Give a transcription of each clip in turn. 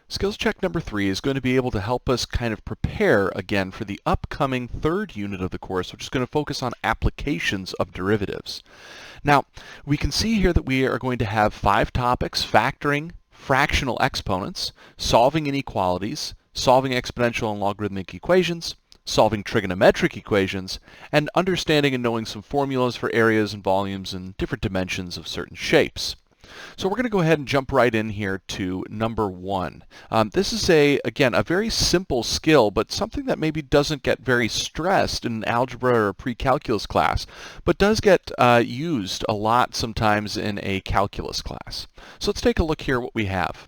Skills check number 3 is going to be able to help us kind of prepare again for the upcoming third unit of the course, which is going to focus on applications of derivatives. Now, we can see here that we are going to have 5 topics: factoring, fractional exponents, solving inequalities, solving exponential and logarithmic equations, solving trigonometric equations, and understanding and knowing some formulas for areas and volumes and different dimensions of certain shapes. So we're going to go ahead and jump right in here to number 1. This is again, a very simple skill, but something that maybe doesn't get very stressed in an algebra or pre-calculus class, but does get used a lot sometimes in a calculus class. So let's take a look here at what we have.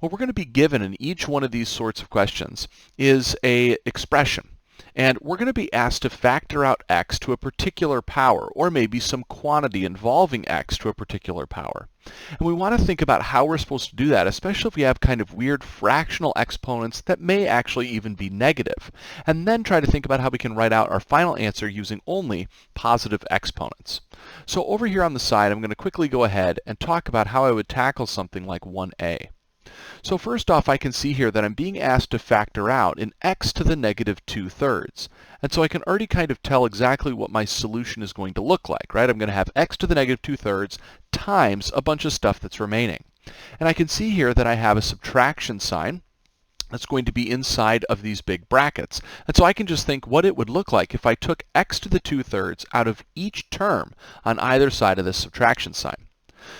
What we're going to be given in each one of these sorts of questions is an expression. And we're going to be asked to factor out x to a particular power, or maybe some quantity involving x to a particular power. And we want to think about how we're supposed to do that, especially if we have kind of weird fractional exponents that may actually even be negative. And then try to think about how we can write out our final answer using only positive exponents. So over here on the side, I'm going to quickly go ahead and talk about how I would tackle something like 1a. So first off, I can see here that I'm being asked to factor out an x to the negative 2/3. And so I can already kind of tell exactly what my solution is going to look like, right? I'm going to have x to the negative 2/3 times a bunch of stuff that's remaining. And I can see here that I have a subtraction sign that's going to be inside of these big brackets. And so I can just think what it would look like if I took x to the 2/3 out of each term on either side of this subtraction sign.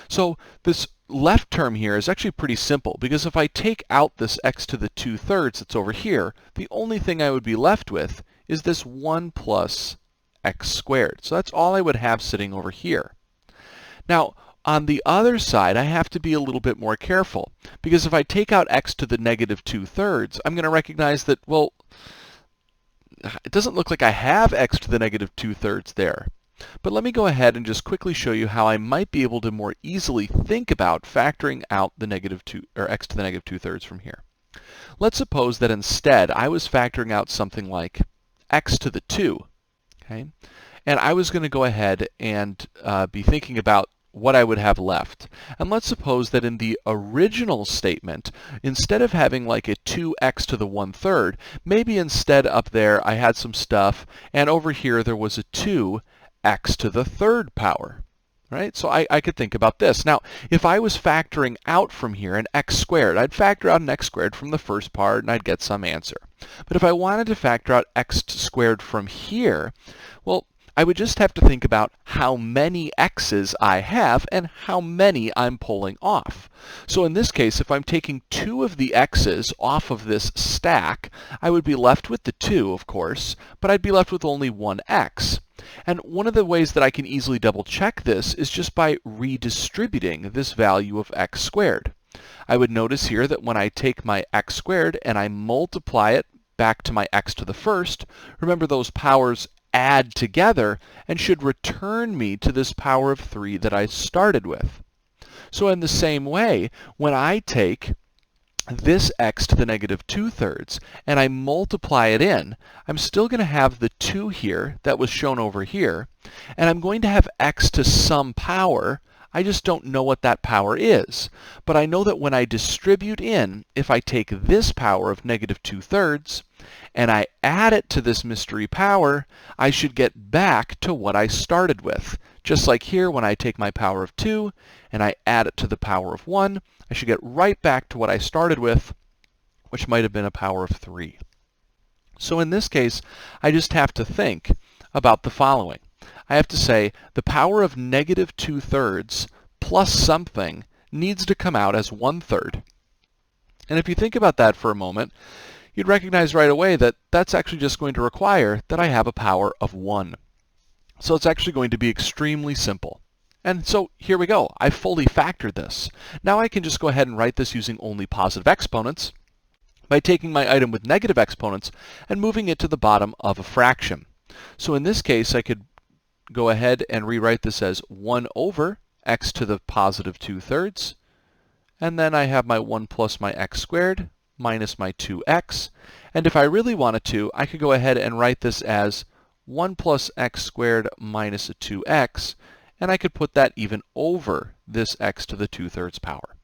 So this left term here is actually pretty simple, because if I take out this x to the 2/3 that's over here, the only thing I would be left with is this 1 plus x squared. So that's all I would have sitting over here. Now, on the other side, I have to be a little bit more careful, because if I take out x to the negative 2/3, I'm going to recognize that, well, it doesn't look like I have x to the negative 2/3 there. But let me go ahead and just quickly show you how I might be able to more easily think about factoring out the x to the negative 2/3 from here. Let's suppose that instead I was factoring out something like x to the 2, okay? And I was going to go ahead and be thinking about what I would have left. And let's suppose that in the original statement, instead of having like a 2x to the 1/3, maybe instead up there I had some stuff, and over here there was a 2x to the 3rd power, right? So I could think about this. Now, if I was factoring out from here an x squared, I'd factor out an x squared from the first part and I'd get some answer. But if I wanted to factor out x squared from here, well, I would just have to think about how many x's I have and how many I'm pulling off. So in this case, if I'm taking 2 of the x's off of this stack, I would be left with the 2, of course, but I'd be left with only 1 x. And one of the ways that I can easily double check this is just by redistributing this value of x squared. I would notice here that when I take my x squared and I multiply it back to my x to the 1st, remember those powers add together and should return me to this power of 3 that I started with. So in the same way, when I take this x to the negative 2/3 and I multiply it in, I'm still going to have the 2 here that was shown over here, and I'm going to have x to some power. I just don't know what that power is. But I know that when I distribute in, if I take this power of negative 2/3 and I add it to this mystery power, I should get back to what I started with. Just like here, when I take my power of 2 and I add it to the power of 1, I should get right back to what I started with, which might have been a power of 3. So in this case, I just have to think about the following. I have to say the power of negative 2/3 plus something needs to come out as 1/3. And if you think about that for a moment, you'd recognize right away that that's actually just going to require that I have a power of 1. So it's actually going to be extremely simple. And so here we go. I fully factored this. Now I can just go ahead and write this using only positive exponents by taking my item with negative exponents and moving it to the bottom of a fraction. So in this case, I could go ahead and rewrite this as 1 over x to the positive 2/3. And then I have my 1 plus my x squared minus my 2x. And if I really wanted to, I could go ahead and write this as 1 plus x squared minus a 2x, and I could put that even over this x to the 2/3 power.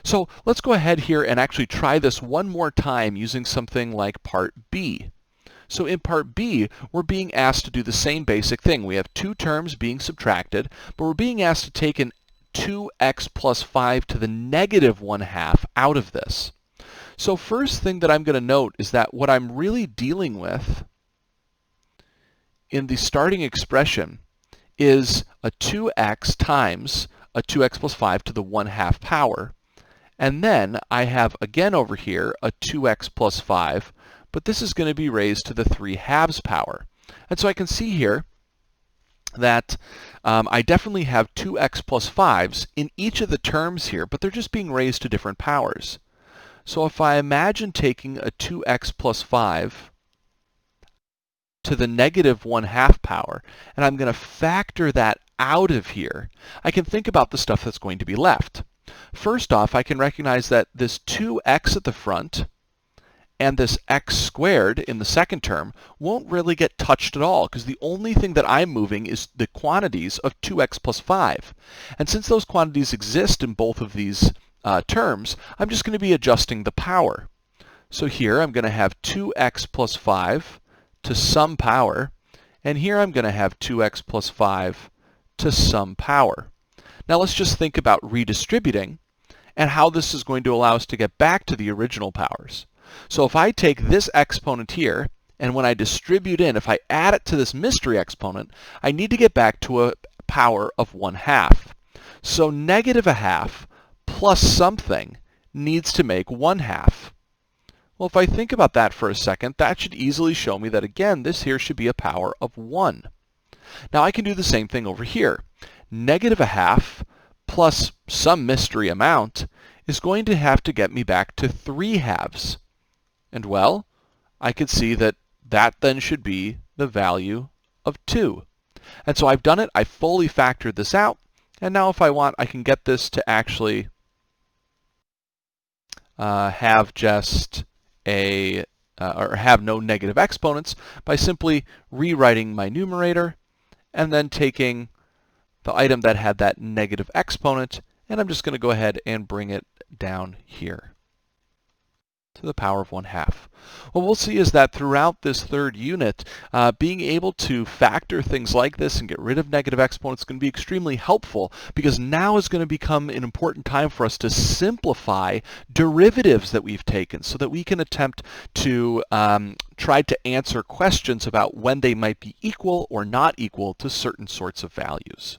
So let's go ahead here and actually try this one more time using something like part B. So in part B, we're being asked to do the same basic thing. We have two terms being subtracted, but we're being asked to take an 2x plus 5 to the negative 1/2 out of this. So first thing that I'm going to note is that what I'm really dealing with in the starting expression is a 2x times a 2x plus 5 to the 1/2 power. And then I have again over here a 2x plus 5, but this is going to be raised to the 3/2 power. And so I can see here that I definitely have 2x plus 5s in each of the terms here, but they're just being raised to different powers. So if I imagine taking a 2x plus 5 to the negative 1/2 power, and I'm going to factor that out of here, I can think about the stuff that's going to be left. First off, I can recognize that this 2x at the front and this x squared in the second term won't really get touched at all, because the only thing that I'm moving is the quantities of 2x plus 5. And since those quantities exist in both of these terms, I'm just going to be adjusting the power. So here I'm going to have 2x plus 5 to some power, and here I'm going to have 2x plus 5 to some power. Now let's just think about redistributing and how this is going to allow us to get back to the original powers. So if I take this exponent here, and when I distribute in, if I add it to this mystery exponent, I need to get back to a power of 1/2. So negative 1/2 plus something needs to make 1/2. Well, if I think about that for a second, that should easily show me that, again, this here should be a power of 1. Now I can do the same thing over here. Negative 1/2 plus some mystery amount is going to have to get me back to 3/2. And well, I could see that that then should be the value of 2. And so I've done it. I fully factored this out. And now if I want, I can get this to actually have just a, or have no negative exponents by simply rewriting my numerator and then taking the item that had that negative exponent, and I'm just going to go ahead and bring it down here to the power of 1/2. What we'll see is that throughout this third unit, being able to factor things like this and get rid of negative exponents is going to be extremely helpful, because now is going to become an important time for us to simplify derivatives that we've taken so that we can attempt to try to answer questions about when they might be equal or not equal to certain sorts of values.